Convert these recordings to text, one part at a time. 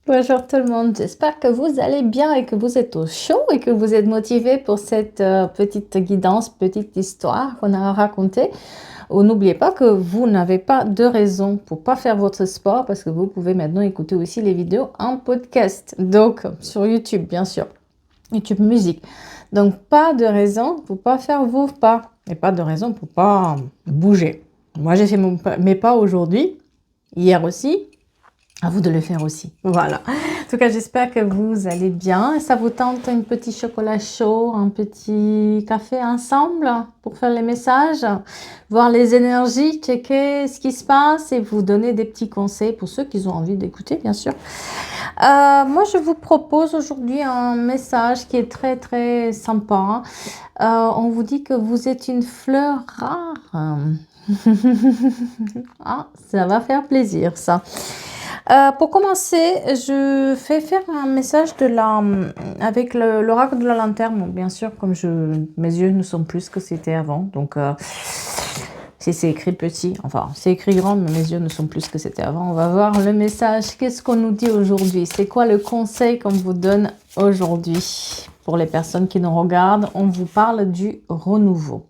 Bonjour tout le monde, j'espère que vous allez bien et que vous êtes au chaud et que vous êtes motivés pour cette petite guidance, petite histoire qu'on a racontée. N'oubliez pas que vous n'avez pas de raison pour pas faire votre sport parce que vous pouvez maintenant écouter aussi les vidéos en podcast, donc sur YouTube bien sûr, YouTube musique. Donc pas de raison pour pas faire vos pas et pas de raison pour pas bouger. Moi j'ai fait mes pas aujourd'hui, hier aussi. À vous de le faire aussi. Voilà. En tout cas, j'espère que vous allez bien. Ça vous tente un petit chocolat chaud, un petit café ensemble pour faire les messages, voir les énergies, checker ce qui se passe et vous donner des petits conseils pour ceux qui ont envie d'écouter, bien sûr. Moi, je vous propose aujourd'hui un message qui est très, très sympa. On vous dit que vous êtes une fleur rare. Ah, ça va faire plaisir, ça. Pour commencer, je fais faire un message avec l'oracle de la lanterne. Bon, bien sûr, comme mes yeux ne sont plus ce que c'était avant. Donc, si c'est écrit petit, enfin, c'est écrit grand, mais mes yeux ne sont plus ce que c'était avant. On va voir le message. Qu'est-ce qu'on nous dit aujourd'hui? C'est quoi le conseil qu'on vous donne aujourd'hui? Pour les personnes qui nous regardent, on vous parle du renouveau.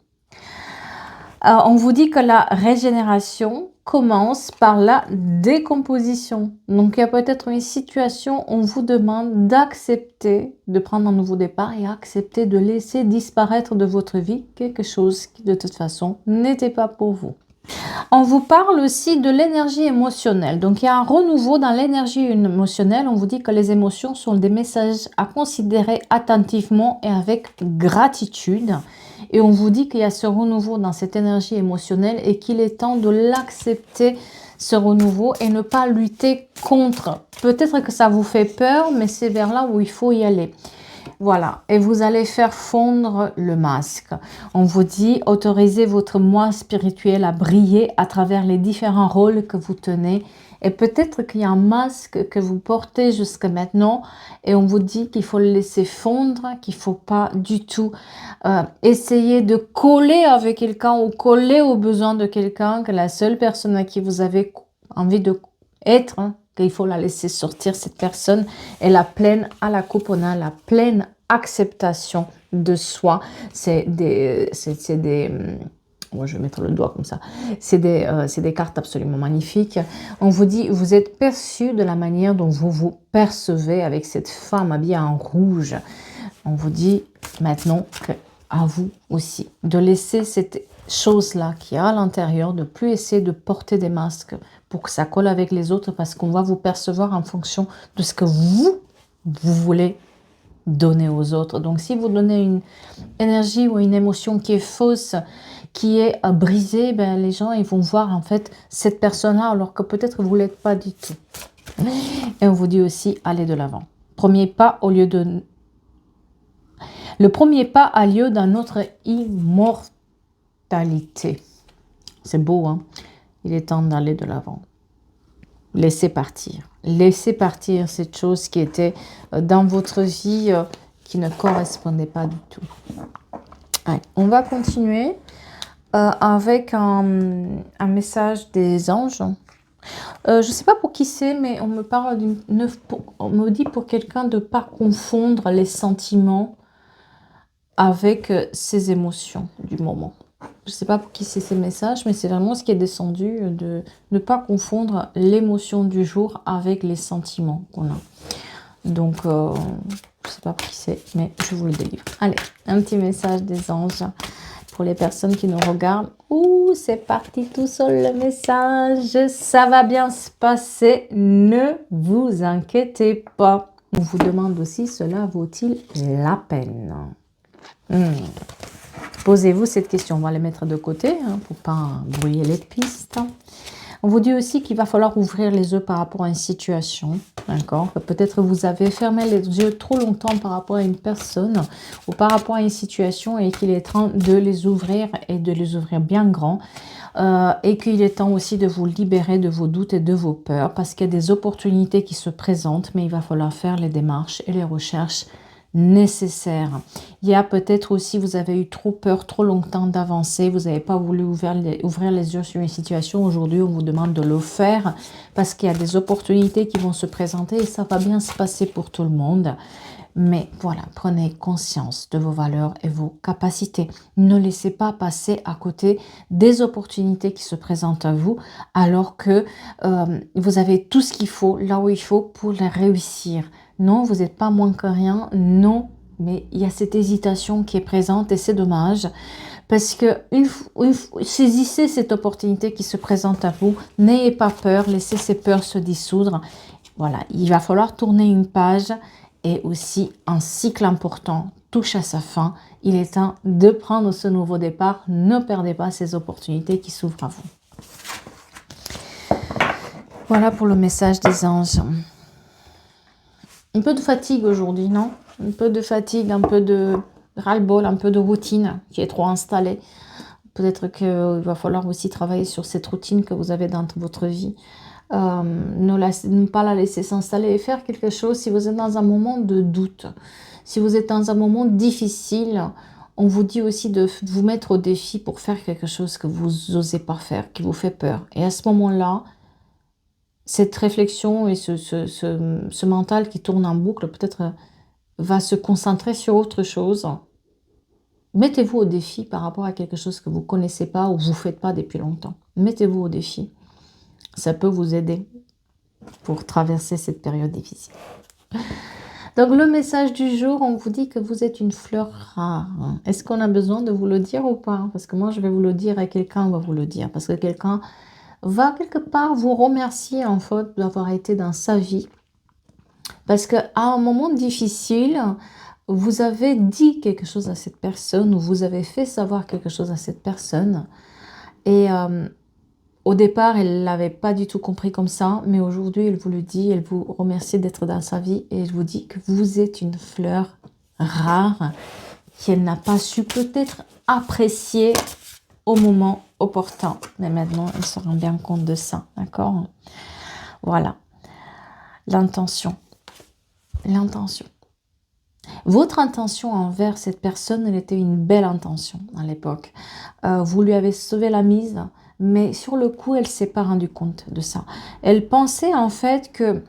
On vous dit que la régénération commence par la décomposition. Donc, il y a peut-être une situation où on vous demande d'accepter de prendre un nouveau départ et accepter de laisser disparaître de votre vie quelque chose qui, de toute façon, n'était pas pour vous. On vous parle aussi de l'énergie émotionnelle. Donc, il y a un renouveau dans l'énergie émotionnelle. On vous dit que les émotions sont des messages à considérer attentivement et avec gratitude. Et on vous dit qu'il y a ce renouveau dans cette énergie émotionnelle et qu'il est temps de l'accepter, ce renouveau, et ne pas lutter contre. Peut-être que ça vous fait peur, mais c'est vers là où il faut y aller. Voilà, et vous allez faire fondre le masque. On vous dit, autorisez votre moi spirituel à briller à travers les différents rôles que vous tenez. Et peut-être qu'il y a un masque que vous portez jusqu'à maintenant et on vous dit qu'il faut le laisser fondre, qu'il ne faut pas du tout essayer de coller avec quelqu'un ou coller aux besoins de quelqu'un, que la seule personne à qui vous avez envie d'être, qu'il faut la laisser sortir, cette personne, est la pleine à la coupe, on a la pleine acceptation de soi. C'est des moi, je vais mettre le doigt comme ça. C'est des cartes absolument magnifiques. On vous dit, vous êtes perçu de la manière dont vous vous percevez avec cette femme habillée en rouge. On vous dit maintenant à vous aussi de laisser cette chose-là qui est à l'intérieur, de plus essayer de porter des masques pour que ça colle avec les autres parce qu'on va vous percevoir en fonction de ce que vous voulez donner aux autres. Donc, si vous donnez une énergie ou une émotion qui est fausse, qui est brisée, ben, les gens ils vont voir en fait cette personne-là alors que peut-être vous ne l'êtes pas du tout. Et on vous dit aussi, allez de l'avant. Le premier pas a lieu dans notre immortalité. C'est beau, hein? Il est temps d'aller de l'avant. Laissez partir. Laissez partir cette chose qui était dans votre vie qui ne correspondait pas du tout. Allez, on va continuer avec un message des anges. Je ne sais pas pour qui c'est, mais on me parle on me dit pour quelqu'un de ne pas confondre les sentiments avec ses émotions du moment. Je ne sais pas pour qui c'est ces messages, mais c'est vraiment ce qui est descendu, de ne pas confondre l'émotion du jour avec les sentiments qu'on a. Donc, je ne sais pas pour qui c'est, mais je vous le délivre. Allez, un petit message des anges pour les personnes qui nous regardent. Ouh, c'est parti tout seul le message. Ça va bien se passer, ne vous inquiétez pas. On vous demande aussi, cela vaut-il la peine? Posez-vous cette question. On va les mettre de côté pour ne pas brouiller les pistes. On vous dit aussi qu'il va falloir ouvrir les yeux par rapport à une situation. D'accord? Peut-être vous avez fermé les yeux trop longtemps par rapport à une personne ou par rapport à une situation et qu'il est temps de les ouvrir et de les ouvrir bien grand. Et qu'il est temps aussi de vous libérer de vos doutes et de vos peurs parce qu'il y a des opportunités qui se présentent, mais il va falloir faire les démarches et les recherches nécessaire. Il y a peut-être aussi, vous avez eu trop peur, trop longtemps d'avancer, vous n'avez pas voulu ouvrir les yeux sur une situation. Aujourd'hui, on vous demande de le faire parce qu'il y a des opportunités qui vont se présenter et ça va bien se passer pour tout le monde. Mais voilà, prenez conscience de vos valeurs et vos capacités. Ne laissez pas passer à côté des opportunités qui se présentent à vous alors que vous avez tout ce qu'il faut, là où il faut pour les réussir. Non, vous n'êtes pas moins que rien, non, mais il y a cette hésitation qui est présente et c'est dommage parce que saisissez cette opportunité qui se présente à vous, n'ayez pas peur, laissez ces peurs se dissoudre. Voilà, il va falloir tourner une page. Et aussi un cycle important touche à sa fin. Il est temps de prendre ce nouveau départ. Ne perdez pas ces opportunités qui s'ouvrent à vous. Voilà pour le message des anges. Un peu de fatigue aujourd'hui, non? Un peu de fatigue, un peu de ras-le-bol, un peu de routine qui est trop installée. Peut-être qu'il va falloir aussi travailler sur cette routine que vous avez dans votre vie. Ne pas la laisser s'installer et faire quelque chose si vous êtes dans un moment de doute. Si vous êtes dans un moment difficile, on vous dit aussi de vous mettre au défi pour faire quelque chose que vous n'osez pas faire, qui vous fait peur. Et à ce moment-là, cette réflexion et ce mental qui tourne en boucle peut-être va se concentrer sur autre chose. Mettez-vous au défi par rapport à quelque chose que vous ne connaissez pas ou vous ne faites pas depuis longtemps. Mettez-vous au défi. Ça peut vous aider pour traverser cette période difficile. Donc, le message du jour, on vous dit que vous êtes une fleur rare. Est-ce qu'on a besoin de vous le dire ou pas? Parce que moi, je vais vous le dire et quelqu'un va vous le dire. Parce que quelqu'un va quelque part vous remercier en fait d'avoir été dans sa vie. Parce qu'à un moment difficile, vous avez dit quelque chose à cette personne ou vous avez fait savoir quelque chose à cette personne. Et au départ, elle ne l'avait pas du tout compris comme ça, mais aujourd'hui, elle vous le dit, elle vous remercie d'être dans sa vie et elle vous dit que vous êtes une fleur rare qu'elle n'a pas su peut-être apprécier au moment opportun. Mais maintenant, elle se rend bien compte de ça, d'accord? Voilà, l'intention. L'intention. Votre intention envers cette personne, elle était une belle intention à l'époque. Vous lui avez sauvé la mise, mais sur le coup, elle ne s'est pas rendue compte de ça. Elle pensait en fait que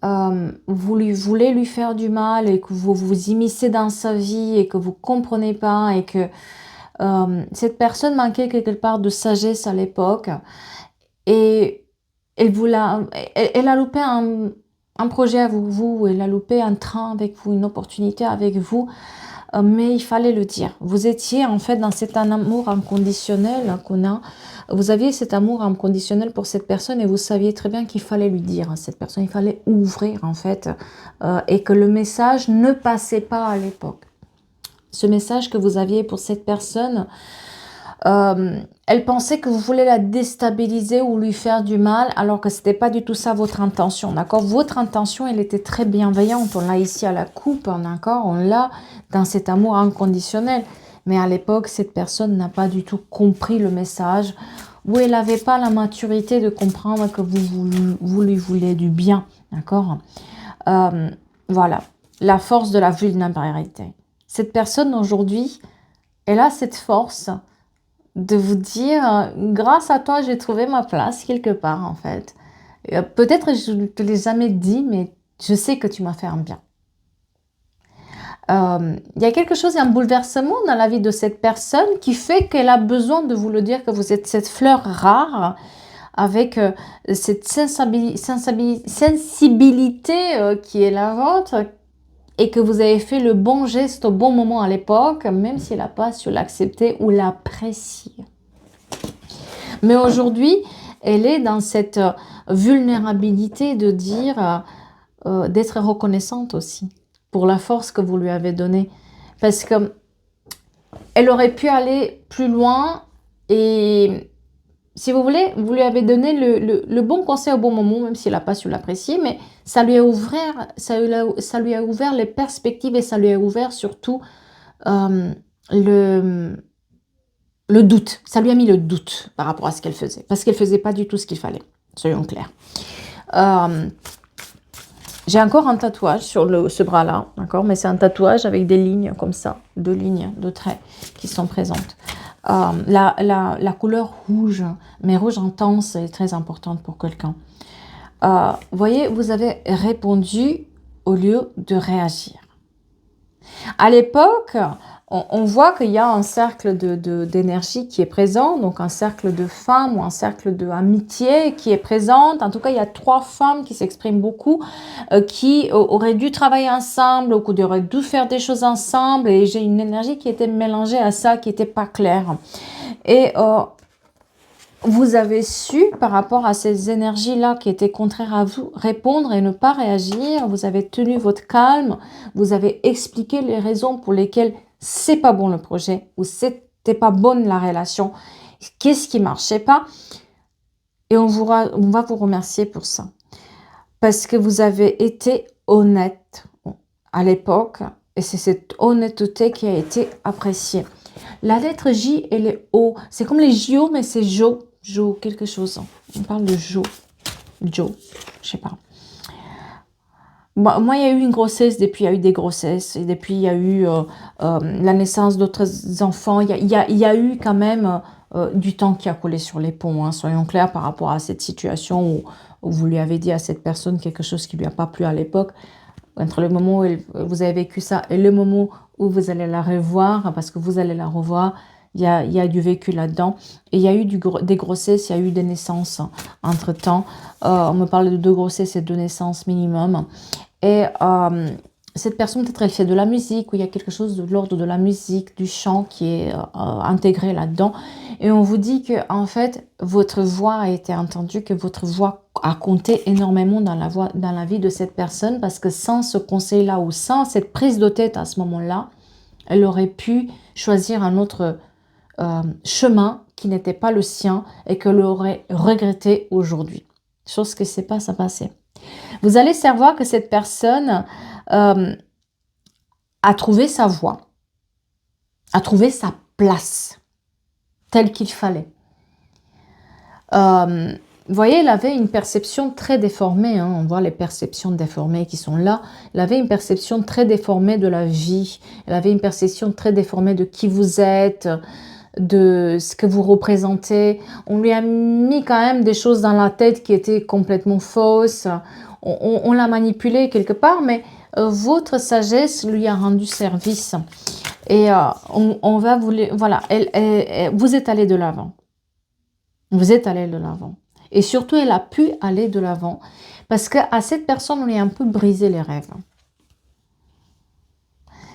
vous voulez lui faire du mal et que vous vous immiscez dans sa vie et que vous ne comprenez pas et que cette personne manquait quelque part de sagesse à l'époque et elle a loupé un projet avec vous, elle a loupé un train avec vous, une opportunité avec vous, mais il fallait le dire. Vous étiez en fait dans cet amour inconditionnel qu'on a. Vous aviez cet amour inconditionnel pour cette personne et vous saviez très bien qu'il fallait lui dire à cette personne, il fallait ouvrir en fait, et que le message ne passait pas à l'époque. Ce message que vous aviez pour cette personne, elle pensait que vous voulez la déstabiliser ou lui faire du mal, alors que ce n'était pas du tout ça votre intention, d'accord? Votre intention, elle était très bienveillante. On l'a ici à la coupe, d'accord? On l'a dans cet amour inconditionnel. Mais à l'époque, cette personne n'a pas du tout compris le message ou elle n'avait pas la maturité de comprendre que vous lui voulez du bien, d'accord? Voilà, la force de la vulnérabilité. Cette personne, aujourd'hui, elle a cette force de vous dire, grâce à toi, j'ai trouvé ma place quelque part, en fait. Peut-être je ne te l'ai jamais dit, mais je sais que tu m'as fait un bien. Il y a quelque chose, il y a un bouleversement dans la vie de cette personne qui fait qu'elle a besoin de vous le dire, que vous êtes cette fleur rare, avec cette sensibilité qui est la vôtre, et que vous avez fait le bon geste au bon moment à l'époque, même si elle n'a pas su l'accepter ou l'apprécier. Mais aujourd'hui, elle est dans cette vulnérabilité de dire, d'être reconnaissante aussi pour la force que vous lui avez donnée. Parce que elle aurait pu aller plus loin et si vous voulez, vous lui avez donné le bon conseil au bon moment, même s'il n'a pas su l'apprécier, mais ça lui a ouvert les perspectives et ça lui a ouvert surtout le doute. Ça lui a mis le doute par rapport à ce qu'elle faisait, parce qu'elle ne faisait pas du tout ce qu'il fallait, soyons clairs. J'ai encore un tatouage sur ce bras-là, d'accord? Mais c'est un tatouage avec des lignes comme ça, 2 lignes de traits qui sont présentes. La couleur rouge, mais rouge intense, est très importante pour quelqu'un. Vous voyez, vous avez répondu au lieu de réagir. À l'époque, on voit qu'il y a un cercle d'énergie qui est présent, donc un cercle de femmes ou un cercle d'amitié qui est présente. En tout cas, il y a 3 femmes qui s'expriment beaucoup, qui auraient dû travailler ensemble, ou qui auraient dû faire des choses ensemble. Et j'ai une énergie qui était mélangée à ça, qui n'était pas claire. Et vous avez su, par rapport à ces énergies-là qui étaient contraires à vous, répondre et ne pas réagir. Vous avez tenu votre calme. Vous avez expliqué les raisons pour lesquelles c'est pas bon le projet ou c'était pas bonne la relation. Qu'est-ce qui marchait pas? Et on va vous remercier pour ça. Parce que vous avez été honnête à l'époque et c'est cette honnêteté qui a été appréciée. La lettre J et les O, c'est comme les JO, mais c'est Jo. Jo, quelque chose. On parle de Jo. Jo, je sais pas. Moi, il y a eu une grossesse, depuis il y a eu des grossesses, et depuis il y a eu la naissance d'autres enfants. Il y a eu quand même du temps qui a coulé sur les ponts, hein, soyons clairs par rapport à cette situation où vous lui avez dit à cette personne quelque chose qui ne lui a pas plu à l'époque. Entre le moment où vous avez vécu ça et le moment où vous allez la revoir, parce que vous allez la revoir, il y a du vécu là-dedans. Et il y a eu des grossesses, il y a eu des naissances entre-temps. On me parle de 2 grossesses et 2 naissances minimum. Et cette personne, peut-être, elle fait de la musique, ou il y a quelque chose de l'ordre de la musique, du chant qui est intégré là-dedans. Et on vous dit que, en fait, votre voix a été entendue, que votre voix a compté énormément dans la vie de cette personne, parce que sans ce conseil-là ou sans cette prise de tête à ce moment-là, elle aurait pu choisir un autre chemin qui n'était pas le sien et qu'elle aurait regretté aujourd'hui. Chose que c'est pas ça passé. Vous allez savoir que cette personne a trouvé sa voie, a trouvé sa place telle qu'il fallait. Vous voyez, elle avait une perception très déformée, hein, on voit les perceptions déformées qui sont là. Elle avait une perception très déformée de la vie, elle avait une perception très déformée de qui vous êtes, de ce que vous représentez. On lui a mis quand même des choses dans la tête qui étaient complètement fausses. On l'a manipulé quelque part, mais votre sagesse lui a rendu service. Et on va vous... Voilà, vous êtes allé de l'avant. Vous êtes allé de l'avant. Et surtout, elle a pu aller de l'avant. Parce qu'à cette personne, on lui a un peu brisé les rêves.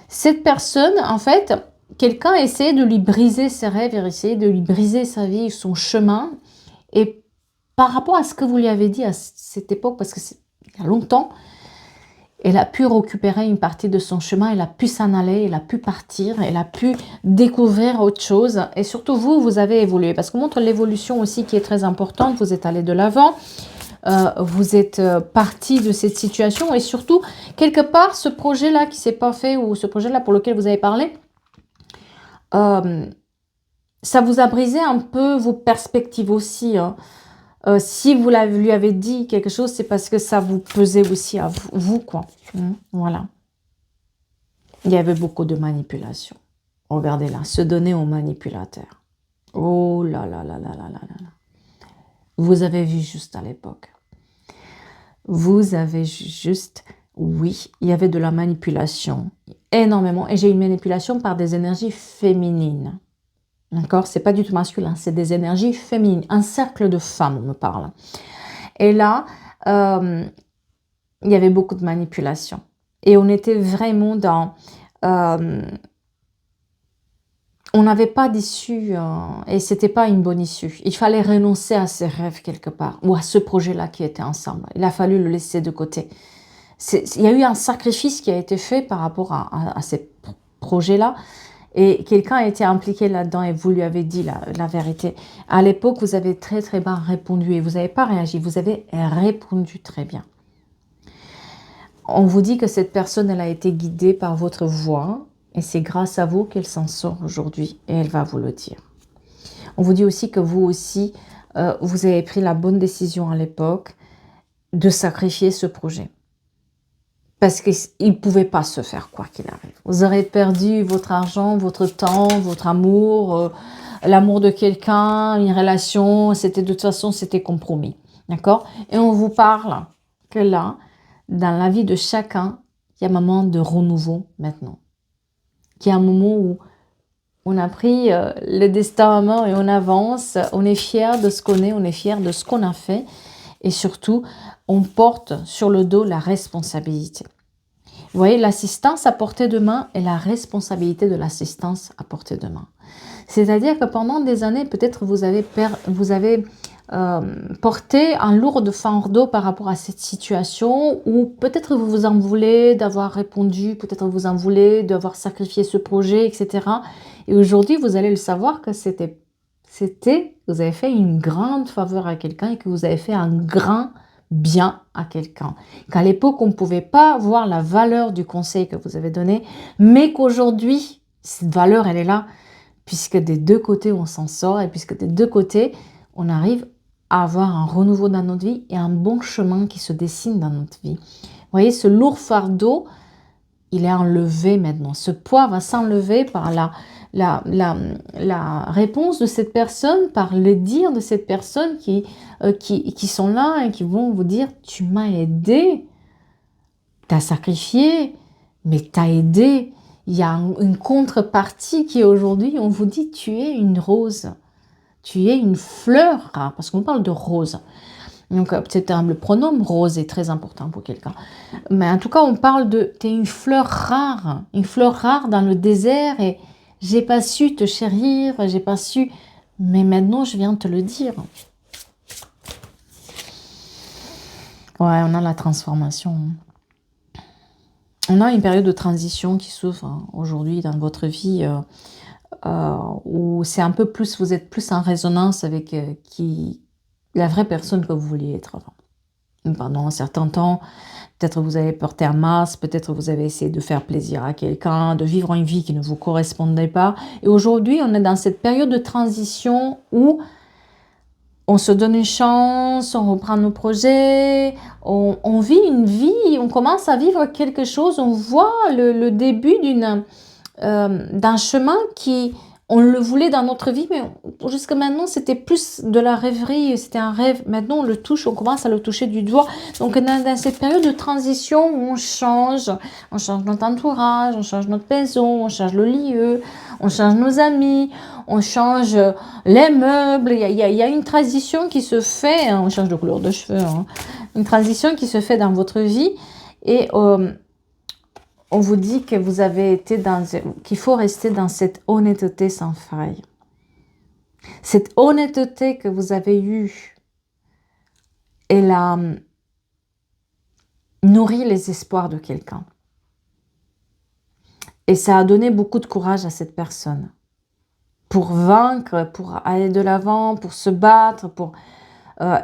Cette personne, en fait, quelqu'un essayait de lui briser ses rêves, essayait de lui briser sa vie, son chemin. Et par rapport à ce que vous lui avez dit à cette époque, parce que c'est il y a longtemps, elle a pu récupérer une partie de son chemin, elle a pu s'en aller, elle a pu partir, elle a pu découvrir autre chose. Et surtout, vous avez évolué. Parce qu'on montre l'évolution aussi qui est très importante. Vous êtes allé de l'avant, vous êtes parti de cette situation. Et surtout, quelque part, ce projet-là qui ne s'est pas fait, ou ce projet-là pour lequel vous avez parlé, ça vous a brisé un peu vos perspectives aussi, hein. Si vous lui avez dit quelque chose, c'est parce que ça vous pesait aussi à vous, quoi. Voilà. Il y avait beaucoup de manipulation. Regardez là, se donner aux manipulateurs. Oh là là là là là là là. Vous avez vu juste à l'époque. Vous avez juste, oui, il y avait de la manipulation. Énormément. Et j'ai une manipulation par des énergies féminines. D'accord? C'est pas du tout masculin, c'est des énergies féminines. Un cercle de femmes, on me parle. Et là, il y avait beaucoup de manipulation. Et on était vraiment dans... on n'avait pas d'issue et c'était pas une bonne issue. Il fallait renoncer à ses rêves quelque part, ou à ce projet-là qui était ensemble. Il a fallu le laisser de côté. Il y a eu un sacrifice qui a été fait par rapport à ces projets-là. Et quelqu'un a été impliqué là-dedans et vous lui avez dit la vérité. À l'époque, vous avez très très bien répondu et vous n'avez pas réagi. Vous avez répondu très bien. On vous dit que cette personne, elle a été guidée par votre voix et c'est grâce à vous qu'elle s'en sort aujourd'hui et elle va vous le dire. On vous dit aussi que vous aussi, vous avez pris la bonne décision à l'époque de sacrifier ce projet. parce qu'il ne pouvait pas se faire quoi qu'il arrive. Vous aurez perdu votre argent, votre temps, votre amour, l'amour de quelqu'un, une relation, c'était de toute façon, c'était compromis. D'accord? Et on vous parle que là, dans la vie de chacun, il y a un moment de renouveau maintenant. Qu'il y a un moment où on a pris le destin en main et on avance, on est fier de ce qu'on est, on est fier de ce qu'on a fait et surtout, on porte sur le dos la responsabilité. Vous voyez, l'assistance à portée de main et la responsabilité de l'assistance à portée de main. C'est-à-dire que pendant des années, peut-être vous avez porté un lourd fardeau par rapport à cette situation ou peut-être vous vous en voulez d'avoir répondu, peut-être vous en voulez d'avoir sacrifié ce projet, etc. Et aujourd'hui, vous allez le savoir que vous avez fait une grande faveur à quelqu'un et que vous avez fait un grand bien à quelqu'un. Qu'à l'époque, on ne pouvait pas voir la valeur du conseil que vous avez donné, mais qu'aujourd'hui, cette valeur, elle est là, puisque des deux côtés, on s'en sort et puisque des deux côtés, on arrive à avoir un renouveau dans notre vie et un bon chemin qui se dessine dans notre vie. Vous voyez, ce lourd fardeau, il est enlevé maintenant. Ce poids va s'enlever par la réponse de cette personne, par le dire de cette personne qui sont là et qui vont vous dire « tu m'as aidé, tu as sacrifié, mais tu as aidé ». Il y a une contrepartie qui aujourd'hui, on vous dit « tu es une rose ». Tu es une fleur rare, parce qu'on parle de rose. Donc, peut-être le pronom rose est très important pour quelqu'un. Mais en tout cas, on parle de, tu es une fleur rare dans le désert et j'ai pas su te chérir, j'ai pas su, mais maintenant je viens te le dire. Ouais, on a la transformation. On a une période de transition qui s'ouvre aujourd'hui dans votre vie. Où c'est un peu plus, vous êtes plus en résonance avec la vraie personne que vous vouliez être avant. Pendant un certain temps, peut-être vous avez porté un masque, peut-être vous avez essayé de faire plaisir à quelqu'un, de vivre une vie qui ne vous correspondait pas. Et aujourd'hui, on est dans cette période de transition où on se donne une chance, on reprend nos projets, on vit une vie, on commence à vivre quelque chose, on voit le début d'un chemin qui, on le voulait dans notre vie, mais jusqu'à maintenant, c'était plus de la rêverie, c'était un rêve. Maintenant, on le touche, on commence à le toucher du doigt. Donc, dans cette période de transition où on change notre entourage, on change notre maison, on change le lieu, on change nos amis, on change les meubles. Il y a une transition qui se fait, hein, on change de couleur de cheveux, hein, une transition qui se fait dans votre vie et on vous dit que vous avez été qu'il faut rester dans cette honnêteté sans faille. Cette honnêteté que vous avez eue, elle a nourri les espoirs de quelqu'un. Et ça a donné beaucoup de courage à cette personne. Pour vaincre, pour aller de l'avant, pour se battre, pour...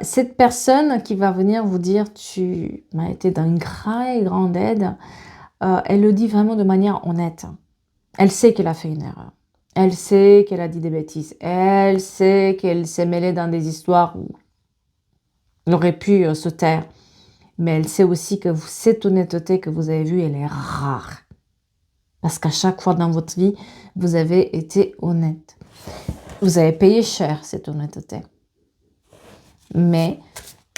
cette personne qui va venir vous dire « tu m'as été d'une très grande aide », elle le dit vraiment de manière honnête. Elle sait qu'elle a fait une erreur. Elle sait qu'elle a dit des bêtises. Elle sait qu'elle s'est mêlée dans des histoires où elle aurait pu se taire. Mais elle sait aussi que cette honnêteté que vous avez vue, elle est rare. Parce qu'à chaque fois dans votre vie, vous avez été honnête. Vous avez payé cher cette honnêteté. Mais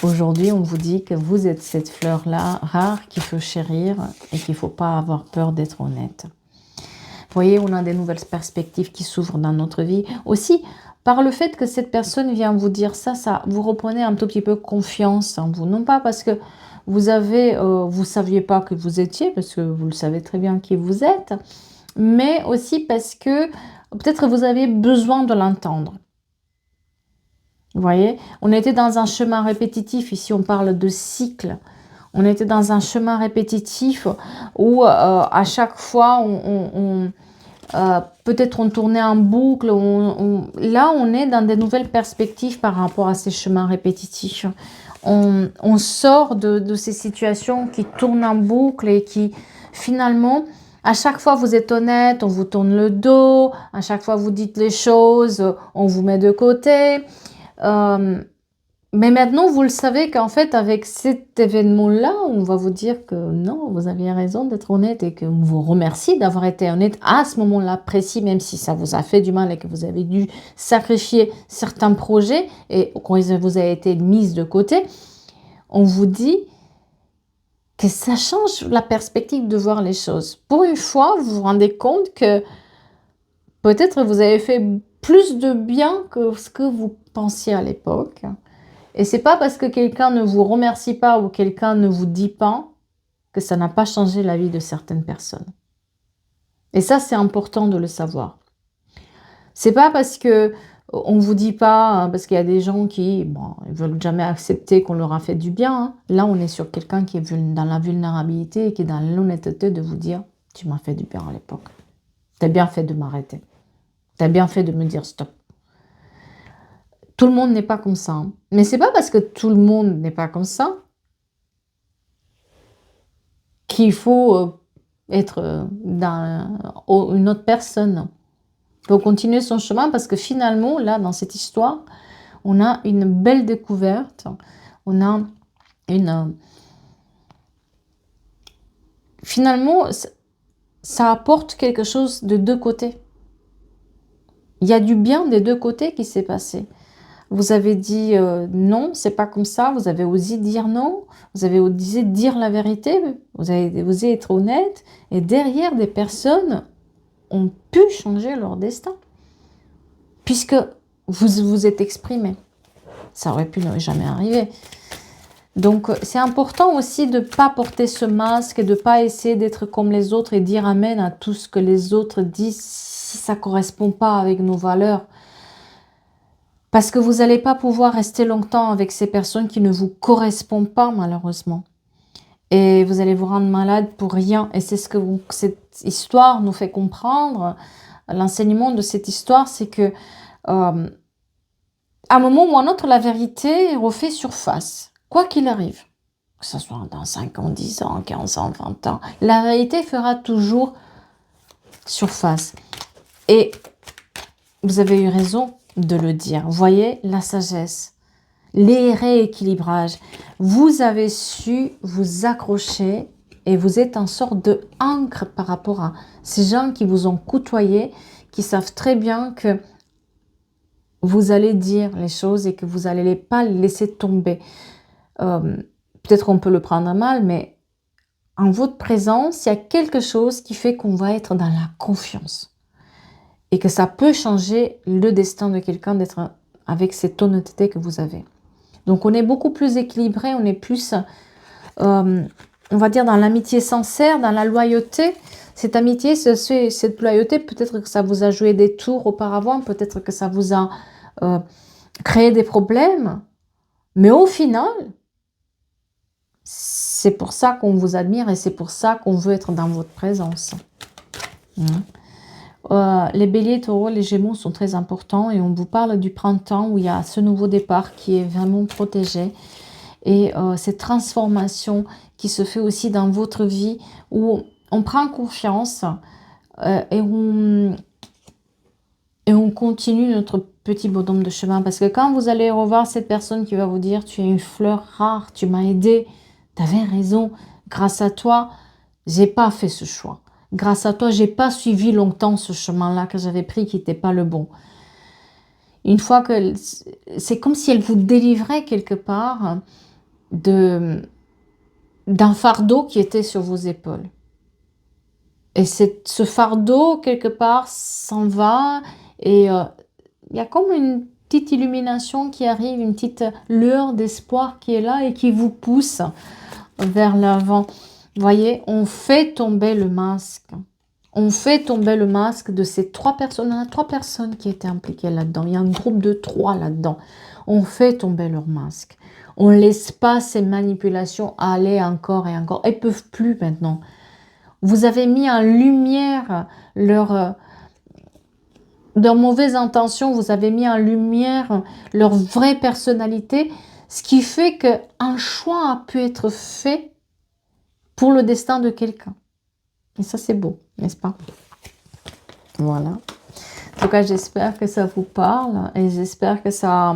aujourd'hui, on vous dit que vous êtes cette fleur-là rare qu'il faut chérir et qu'il ne faut pas avoir peur d'être honnête. Vous voyez, on a des nouvelles perspectives qui s'ouvrent dans notre vie. Aussi, par le fait que cette personne vient vous dire ça, vous reprenez un tout petit peu confiance en vous. Non pas parce que vous saviez pas que vous étiez, parce que vous le savez très bien qui vous êtes, mais aussi parce que peut-être vous avez besoin de l'entendre. Vous voyez, on était dans un chemin répétitif, ici on parle de cycle. On était dans un chemin répétitif où à chaque fois, peut-être on tournait en boucle. Là, on est dans des nouvelles perspectives par rapport à ces chemins répétitifs. On sort de ces situations qui tournent en boucle et qui, finalement, à chaque fois vous êtes honnête, on vous tourne le dos. À chaque fois vous dites les choses, on vous met de côté. Mais maintenant, vous le savez qu'en fait, avec cet événement-là, on va vous dire que non, vous aviez raison d'être honnête et qu'on vous remercie d'avoir été honnête à ce moment-là précis, même si ça vous a fait du mal et que vous avez dû sacrifier certains projets et quand ils vous a été mis de côté. On vous dit que ça change la perspective de voir les choses. Pour une fois, vous vous rendez compte que peut-être vous avez fait plus de bien que ce que vous pensiez à l'époque. Et c'est pas parce que quelqu'un ne vous remercie pas ou quelqu'un ne vous dit pas que ça n'a pas changé la vie de certaines personnes. Et ça, c'est important de le savoir. C'est pas parce que on vous dit pas, parce qu'il y a des gens qui, bon, ils veulent jamais accepter qu'on leur a fait du bien. Hein. Là, on est sur quelqu'un qui est dans la vulnérabilité et qui est dans l'honnêteté de vous dire, tu m'as fait du bien à l'époque. Tu as bien fait de m'arrêter. Tu as bien fait de me dire stop. Tout le monde n'est pas comme ça. Hein. Mais c'est pas parce que tout le monde n'est pas comme ça qu'il faut être dans une autre personne. Il faut continuer son chemin parce que finalement, là, dans cette histoire, on a une belle découverte. On a une... Finalement, ça apporte quelque chose de deux côtés. Il y a du bien des deux côtés qui s'est passé. Vous avez dit non, c'est pas comme ça. Vous avez osé dire non. Vous avez osé dire la vérité. Vous avez osé être honnête. Et derrière, des personnes ont pu changer leur destin. Puisque vous vous êtes exprimé. Ça aurait pu ne jamais arriver. Donc, c'est important aussi de ne pas porter ce masque et de ne pas essayer d'être comme les autres et dire amen à tout ce que les autres disent si ça ne correspond pas avec nos valeurs. Parce que vous n'allez pas pouvoir rester longtemps avec ces personnes qui ne vous correspondent pas, malheureusement. Et vous allez vous rendre malade pour rien. Et c'est ce que cette histoire nous fait comprendre. L'enseignement de cette histoire, c'est que à un moment ou à un autre, la vérité refait surface. Quoi qu'il arrive. Que ce soit dans 5 ans, 10 ans, 15 ans, 20 ans. La vérité fera toujours surface. Et vous avez eu raison de le dire. Vous voyez, la sagesse, les rééquilibrages. Vous avez su vous accrocher et vous êtes en sorte de ancre par rapport à ces gens qui vous ont côtoyé, qui savent très bien que vous allez dire les choses et que vous n'allez pas les laisser tomber. Peut-être on peut le prendre mal, mais en votre présence, il y a quelque chose qui fait qu'on va être dans la confiance. Et que ça peut changer le destin de quelqu'un d'être avec cette honnêteté que vous avez. Donc on est beaucoup plus équilibré, on est plus, on va dire, dans l'amitié sincère, dans la loyauté. Cette amitié, cette loyauté, peut-être que ça vous a joué des tours auparavant, peut-être que ça vous a créé des problèmes. Mais au final, c'est pour ça qu'on vous admire et c'est pour ça qu'on veut être dans votre présence. Les béliers, taureaux, les gémeaux sont très importants et on vous parle du printemps où il y a ce nouveau départ qui est vraiment protégé et cette transformation qui se fait aussi dans votre vie où on prend confiance et on continue notre petit bonhomme de chemin parce que quand vous allez revoir cette personne qui va vous dire tu es une fleur rare, tu m'as aidé, tu avais raison, grâce à toi, j'ai pas fait ce choix. Grâce à toi, j'ai pas suivi longtemps ce chemin-là que j'avais pris qui n'était pas le bon. Une fois que c'est comme si elle vous délivrait quelque part d'un fardeau qui était sur vos épaules. Et ce fardeau, quelque part, s'en va et il y a comme une petite illumination qui arrive, une petite lueur d'espoir qui est là et qui vous pousse vers l'avant. Vous voyez, on fait tomber le masque. On fait tomber le masque de ces 3 personnes. Il y a 3 personnes qui étaient impliquées là-dedans. Il y a un groupe de 3 là-dedans. On fait tomber leur masque. On ne laisse pas ces manipulations aller encore et encore. Elles ne peuvent plus maintenant. Vous avez mis en lumière leurs mauvaises intentions. Vous avez mis en lumière leur vraie personnalité. Ce qui fait qu'un choix a pu être fait pour le destin de quelqu'un. Et ça, c'est beau, n'est-ce pas? Voilà. tout cas, j'espère que ça vous parle et j'espère que ça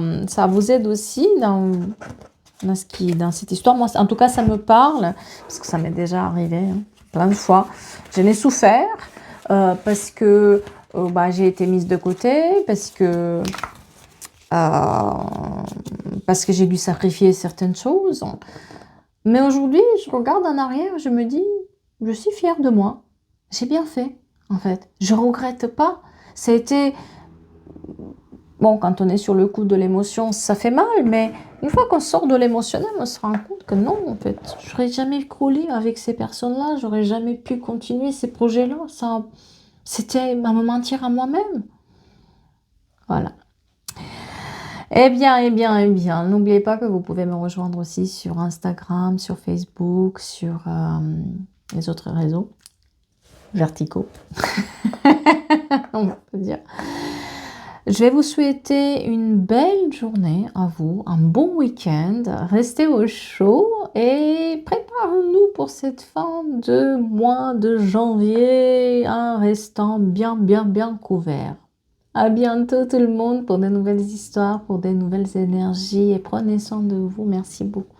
vous aide aussi dans cette histoire. Moi, en tout cas, ça me parle parce que ça m'est déjà arrivé plein de fois. J'en ai souffert parce que j'ai été mise de côté, parce que j'ai dû sacrifier certaines choses. Mais aujourd'hui, je regarde en arrière, je me dis, je suis fière de moi. J'ai bien fait, en fait. Je regrette pas. Ça a été... Bon, quand on est sur le coup de l'émotion, ça fait mal, mais une fois qu'on sort de l'émotionnel, on se rend compte que non, en fait, j'aurais jamais collé avec ces personnes-là, j'aurais jamais pu continuer ces projets-là. Ça, c'était à me mentir à moi-même. Voilà. Eh bien, n'oubliez pas que vous pouvez me rejoindre aussi sur Instagram, sur Facebook, sur les autres réseaux verticaux, on peut dire. Je vais vous souhaiter une belle journée à vous, un bon week-end. Restez au chaud et préparons-nous pour cette fin de mois de janvier en restant bien couverts. À bientôt tout le monde pour de nouvelles histoires, pour de nouvelles énergies et prenez soin de vous. Merci beaucoup.